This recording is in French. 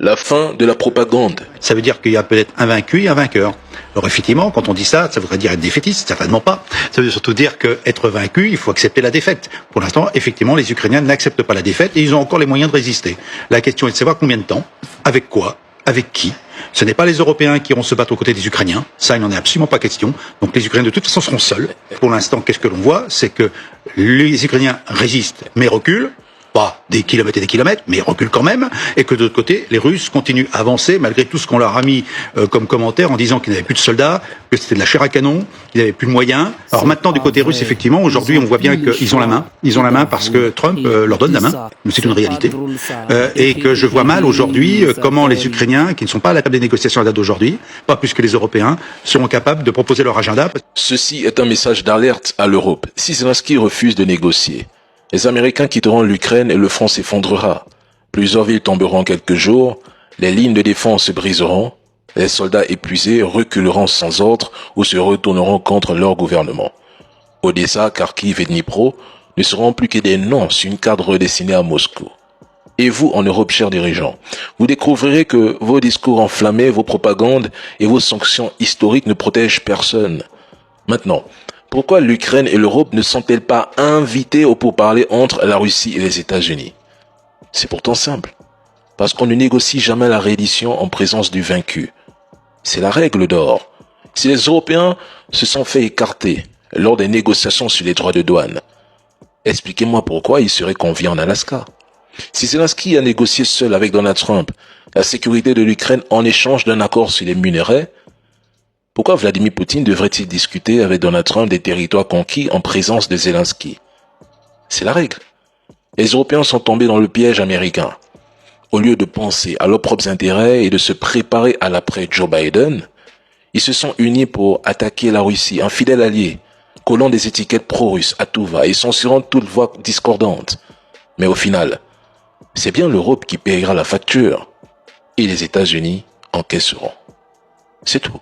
la fin de la propagande. Ça veut dire qu'il y a peut-être un vaincu et un vainqueur. Alors effectivement, quand on dit ça, ça voudrait dire être défaitiste, certainement pas. Ça veut surtout dire qu'être vaincu, il faut accepter la défaite. Pour l'instant, effectivement, les Ukrainiens n'acceptent pas la défaite et ils ont encore les moyens de résister. La question est de savoir combien de temps, avec quoi, avec qui. Ce n'est pas les Européens qui iront se battre aux côtés des Ukrainiens. Ça, il n'en est absolument pas question. Donc les Ukrainiens, de toute façon, seront seuls. Pour l'instant, qu'est-ce que l'on voit? C'est que les Ukrainiens résistent, mais reculent. Pas des kilomètres et des kilomètres, mais reculent quand même, et que de l'autre côté, les Russes continuent à avancer, malgré tout ce qu'on leur a mis comme commentaire, en disant qu'ils n'avaient plus de soldats, que c'était de la chair à canon, qu'ils n'avaient plus de moyens. Alors maintenant, du côté russe, effectivement, aujourd'hui, on voit bien qu'ils ont la main. Ils ont la main parce que Trump leur donne la main, c'est une réalité. Et que je vois mal aujourd'hui comment les Ukrainiens, qui ne sont pas à la table des négociations à date d'aujourd'hui, pas plus que les Européens, seront capables de proposer leur agenda. Ceci est un message d'alerte à l'Europe. Si Zelensky refuse de négocier, les Américains quitteront l'Ukraine et le front s'effondrera. Plusieurs villes tomberont en quelques jours, les lignes de défense se briseront, les soldats épuisés reculeront sans ordre ou se retourneront contre leur gouvernement. Odessa, Kharkiv et Dnipro ne seront plus que des noms sur une carte redessinée à Moscou. Et vous, en Europe, chers dirigeants, vous découvrirez que vos discours enflammés, vos propagandes et vos sanctions historiques ne protègent personne. Maintenant, pourquoi l'Ukraine et l'Europe ne sont-elles pas invitées au pourparlers entre la Russie et les États-Unis? C'est pourtant simple. Parce qu'on ne négocie jamais la reddition en présence du vaincu. C'est la règle d'or. Si les Européens se sont fait écarter lors des négociations sur les droits de douane, expliquez-moi pourquoi ils seraient conviés en Alaska. Si Zelensky a négocié seul avec Donald Trump la sécurité de l'Ukraine en échange d'un accord sur les minerais, pourquoi Vladimir Poutine devrait-il discuter avec Donald Trump des territoires conquis en présence de Zelensky? C'est la règle. Les Européens sont tombés dans le piège américain. Au lieu de penser à leurs propres intérêts et de se préparer à l'après Joe Biden, ils se sont unis pour attaquer la Russie, un fidèle allié, collant des étiquettes pro-russes à tout va et censurant toute voix discordante. Mais au final, c'est bien l'Europe qui paiera la facture et les États-Unis encaisseront. C'est tout.